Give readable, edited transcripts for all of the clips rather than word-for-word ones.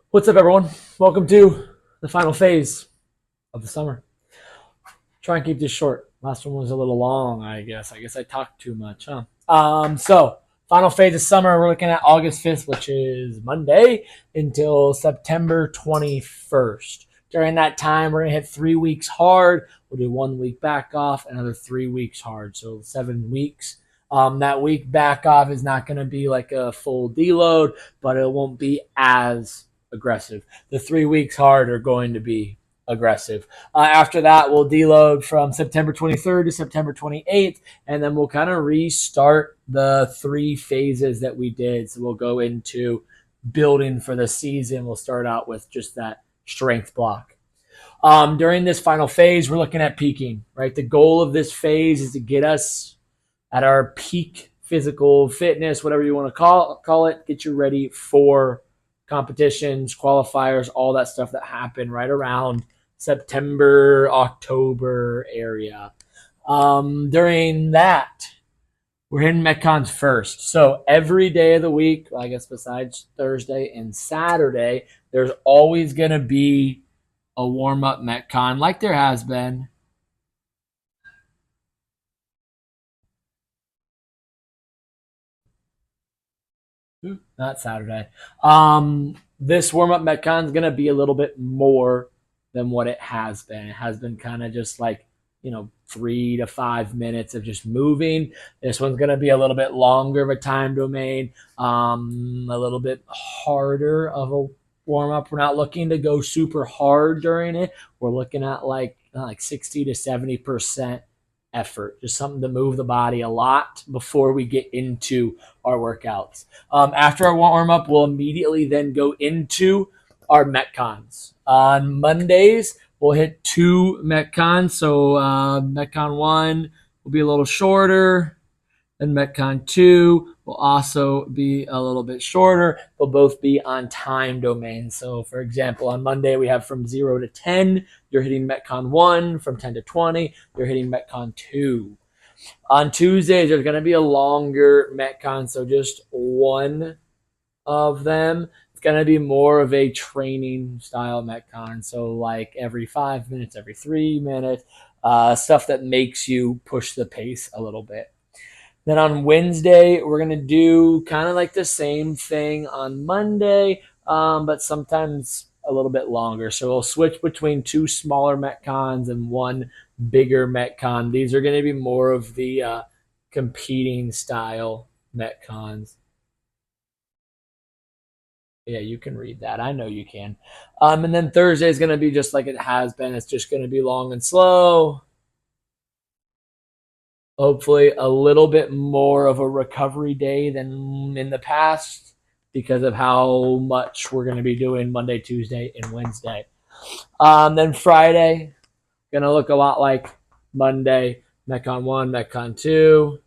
What's up, everyone? Welcome to the final phase of the summer. Try and keep this short. Last one was a little long, I guess. I guess I talked too much, huh? So final phase of summer, we're looking at August 5th, which is Monday, until September 21st. During that time, we're gonna hit 3 weeks hard. We'll do 1 week back off, another 3 weeks hard, so 7 weeks. That week back off is not going to be like a full deload, but it won't be as aggressive. The 3 weeks hard are going to be aggressive. After that, we'll deload from September 23rd to September 28th, and then we'll kind of restart the 3 phases that we did. So we'll go into building for the season. We'll start out with just that strength block. During this final phase, we're looking at peaking, right? The goal of this phase is to get us at our peak physical fitness, whatever you want to call it, get you ready for competitions, qualifiers, all that stuff that happen right around September, October area. During that, we're hitting Metcons first. So every day of the week, I guess besides Thursday and Saturday, there's always going to be a warm-up Metcon like there has been. Not Saturday. This warm-up Metcon is going to be a little bit more than what it has been. It has been kind of just like, 3 to 5 minutes of just moving. This one's going to be a little bit longer of a time domain, a little bit harder of a warm up. We're not looking to go super hard during it. We're looking at like 60 to 70% effort, just something to move the body a lot before we get into our workouts. After our warm up, we'll immediately then go into our Metcons. On Mondays, we'll hit 2 Metcons. So Metcon 1 will be a little shorter, and Metcon 2 will also be a little bit shorter. They'll both be on time domains. So, for example, on Monday, we have from 0 to 10. You're hitting Metcon 1. From 10 to 20, you're hitting Metcon 2. On Tuesdays, there's going to be a longer Metcon, so just one of them. It's going to be more of a training style Metcon. So, like every 5 minutes, every 3 minutes, stuff that makes you push the pace a little bit. Then on Wednesday, we're going to do kind of like the same thing on Monday, but sometimes a little bit longer. So we'll switch between 2 smaller Metcons and 1 bigger Metcon. These are going to be more of the competing style Metcons. Yeah, you can read that. I know you can. And then Thursday is going to be just like it has been. It's just going to be long and slow. Hopefully, a little bit more of a recovery day than in the past because of how much we're going to be doing Monday, Tuesday, and Wednesday. Then Friday, going to look a lot like Monday, Metcon 1, Metcon 2.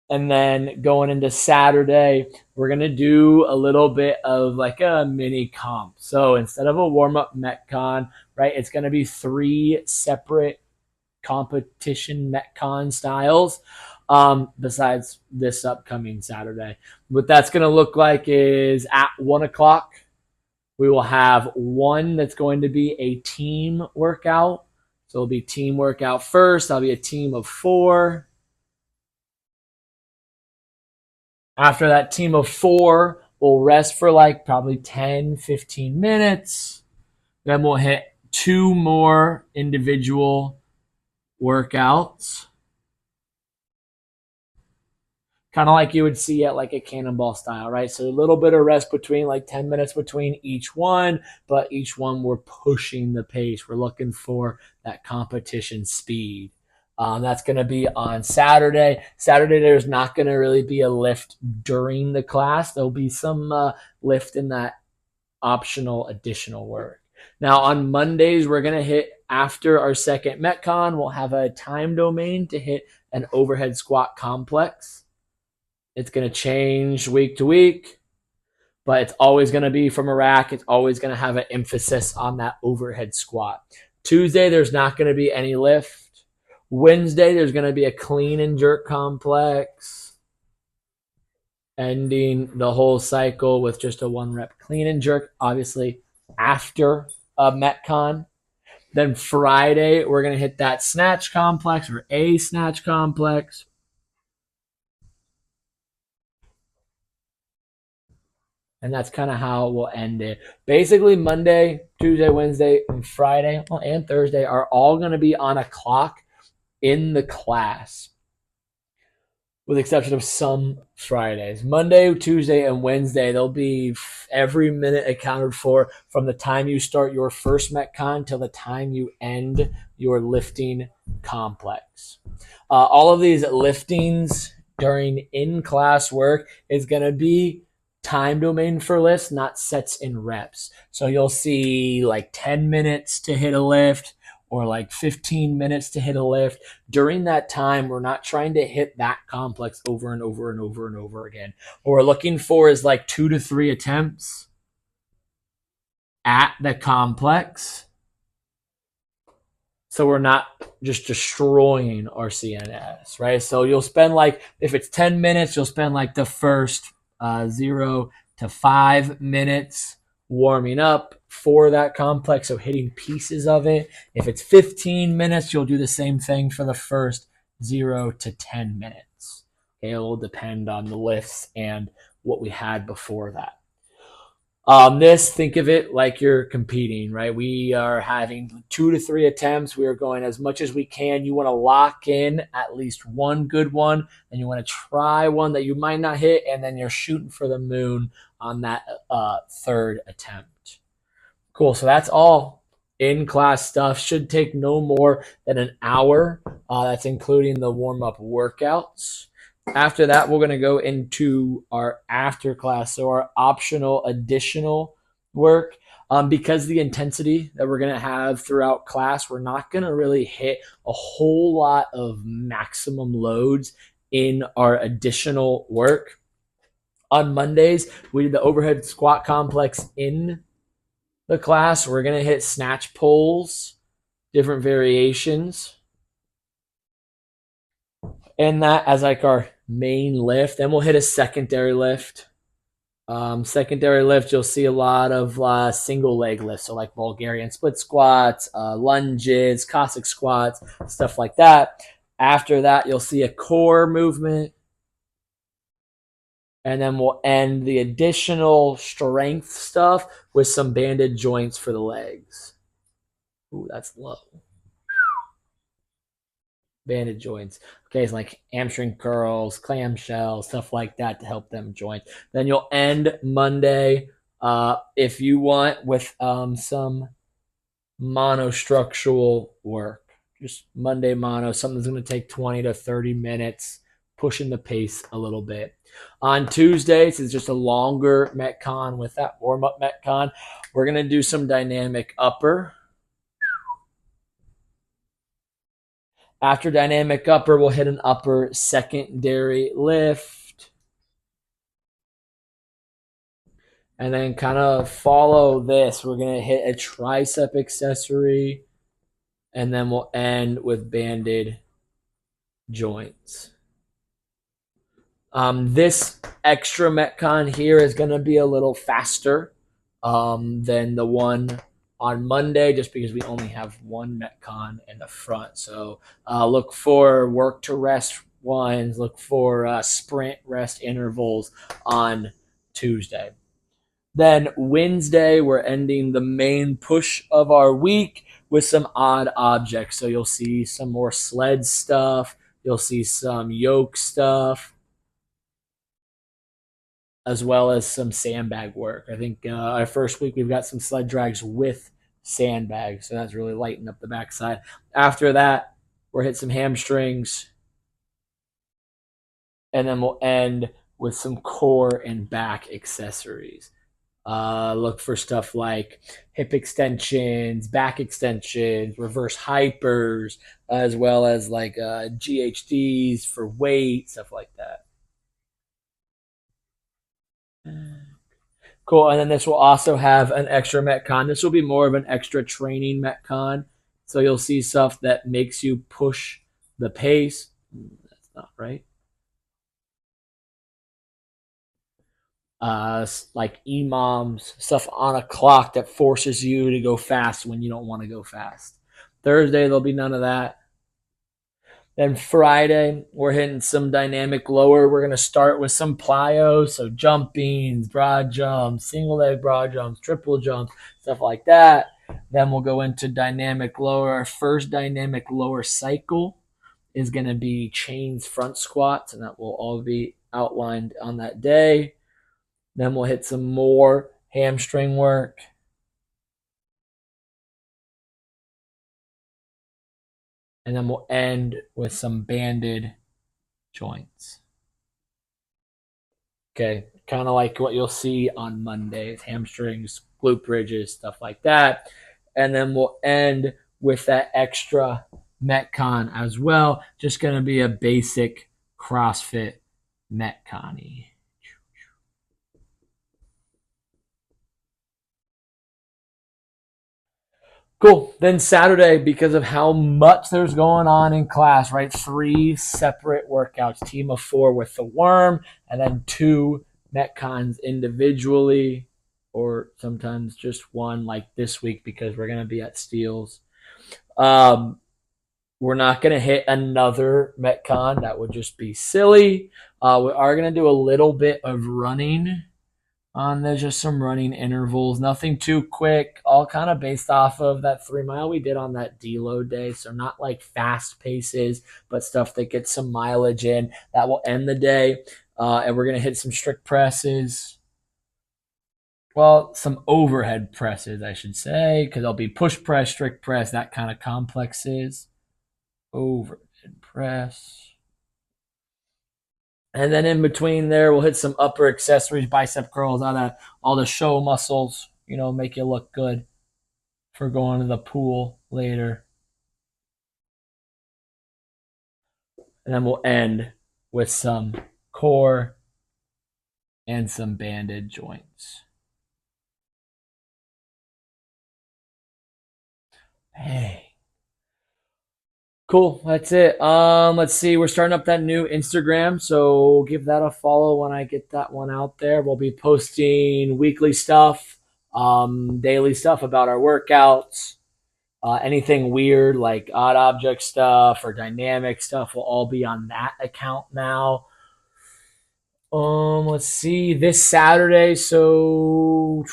And then going into Saturday, we're going to do a little bit of like a mini comp. So instead of a warm up Metcon, right, it's going to be 3 separate competition Metcon styles besides this upcoming Saturday. What that's going to look like is at 1 o'clock, we will have one that's going to be a team workout. So it'll be team workout first. That'll be a team of 4. After that team of 4, we'll rest for like probably 10, 15 minutes. Then we'll hit 2 more individual workouts. Kind of like you would see at like a cannonball style, right? So a little bit of rest between, like 10 minutes between each one, but each one we're pushing the pace. We're looking for that competition speed. That's going to be on Saturday. Saturday, there's not going to really be a lift during the class. There'll be some lift in that optional additional work. Now, on Mondays, we're going to hit after our second Metcon. We'll have a time domain to hit an overhead squat complex. It's going to change week to week, but it's always going to be from a rack. It's always going to have an emphasis on that overhead squat. Tuesday, there's not going to be any lift. Wednesday, there's going to be a clean and jerk complex, ending the whole cycle with just a 1 rep clean and jerk, obviously after a Metcon. Then Friday, we're going to hit that snatch complex or a snatch complex. And that's kind of how we'll end it. Basically, Monday, Tuesday, Wednesday, and Friday, and Thursday are all going to be on a clock in the class, with the exception of some Fridays. Monday, Tuesday, and Wednesday, they'll be every minute accounted for from the time you start your first Metcon till the time you end your lifting complex. All of these liftings during in-class work is going to be time domain for lifts, not sets and reps. So you'll see like 10 minutes to hit a lift or like 15 minutes to hit a lift. During that time, we're not trying to hit that complex over and over and over and over again. What we're looking for is like 2 to 3 attempts at the complex, so we're not just destroying our CNS, right? So you'll spend like, if it's 10 minutes, you'll spend like the first 0 to 5 minutes warming up for that complex, so hitting pieces of it. If it's 15 minutes, you'll do the same thing for the first 0 to 10 minutes. Okay, it will depend on the lifts and what we had before that. Think of it like you're competing, right? We are having 2 to 3 attempts. We are going as much as we can. You want to lock in at least one good one, and you want to try one that you might not hit, and then you're shooting for the moon on that third attempt. Cool. So that's all in-class stuff. Should take no more than an hour. That's including the warm-up workouts. After that, we're going to go into our after class, so our optional additional work. Because the intensity that we're going to have throughout class, we're not going to really hit a whole lot of maximum loads in our additional work. On Mondays, we did the overhead squat complex in the class. We're going to hit snatch pulls, different variations, and that as like our main lift. Then we'll hit a secondary lift. Secondary lift, you'll see a lot of single leg lifts, so like Bulgarian split squats, lunges, Cossack squats, stuff like that. After that, you'll see a core movement, and then we'll end the additional strength stuff with some banded joints for the legs. Ooh, that's low. Banded joints. Okay, it's like hamstring curls, clamshell, stuff like that to help them joint. Then you'll end Monday, if you want, with some monostructural work. Just Monday mono, something that's going to take 20 to 30 minutes, pushing the pace a little bit. On Tuesdays, it's just a longer Metcon with that warm-up Metcon. We're going to do some dynamic upper. After dynamic upper, we'll hit an upper secondary lift. And then kind of follow this. We're going to hit a tricep accessory. And then we'll end with banded joints. This extra Metcon here is going to be a little faster than the one on Monday, just because we only have one Metcon in the front. So look for work to rest ones, look for sprint rest intervals on Tuesday. Then Wednesday, we're ending the main push of our week with some odd objects. So you'll see some more sled stuff, you'll see some yoke stuff, as well as some sandbag work. I think our first week we've got some sled drags with sandbags, so that's really lighting up the backside. After that, we'll hit some hamstrings, and then we'll end with some core and back accessories. Look for stuff like hip extensions, back extensions, reverse hypers, as well as like GHDs for weight, stuff like that. Cool. And then this will also have an extra Metcon. This will be more of an extra training Metcon. So you'll see stuff that makes you push the pace. That's not right. Like EMOMs, stuff on a clock that forces you to go fast when you don't want to go fast. Thursday, there'll be none of that. Then Friday, we're hitting some dynamic lower. We're going to start with some plyos, so jump beans, broad jumps, single leg broad jumps, triple jumps, stuff like that. Then we'll go into dynamic lower. Our first dynamic lower cycle is going to be chains front squats, and that will all be outlined on that day. Then we'll hit some more hamstring work. And then we'll end with some banded joints. Okay, kind of like what you'll see on Mondays, hamstrings, glute bridges, stuff like that. And then we'll end with that extra Metcon as well. Just going to be a basic CrossFit Metcon-y. Cool. Then Saturday, because of how much there's going on in class, right? 3 separate workouts, team of 4 with the worm, and then 2 Metcons individually, or sometimes just one, like this week, because we're going to be at Steels. We're not going to hit another Metcon. That would just be silly. We are going to do a little bit of running. There's just some running intervals, nothing too quick, all kind of based off of that 3 mile we did on that deload day. So not like fast paces, but stuff that gets some mileage in. That will end the day. And we're going to hit some strict presses. Well, some overhead presses, I should say, because there'll be push press, strict press, that kind of complexes. Overhead press. And then in between there, we'll hit some upper accessories, bicep curls, all the show muscles, make you look good for going to the pool later. And then we'll end with some core and some banded joints. Hey. Cool. That's it. Let's see. We're starting up that new Instagram, so give that a follow when I get that one out there. We'll be posting weekly stuff, daily stuff about our workouts. Anything weird like odd object stuff or dynamic stuff will all be on that account now. Let's see. This Saturday, so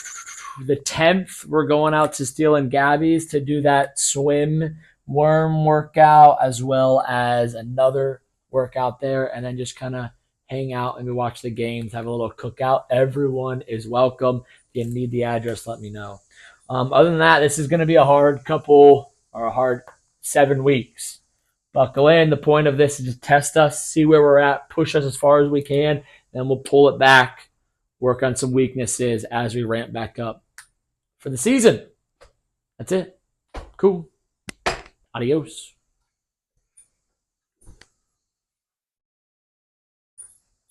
the 10th, we're going out to Steel and Gabby's to do that swim worm workout as well as another workout there, and then just kind of hang out and watch the games, have a little cookout. Everyone is welcome. If you need the address, let me know. Other than that, this is going to be a hard 7 weeks. Buckle in. The point of this is to test us, see where we're at, push us as far as we can, then we'll pull it back, work on some weaknesses as we ramp back up for the season. That's it. Cool. Adios.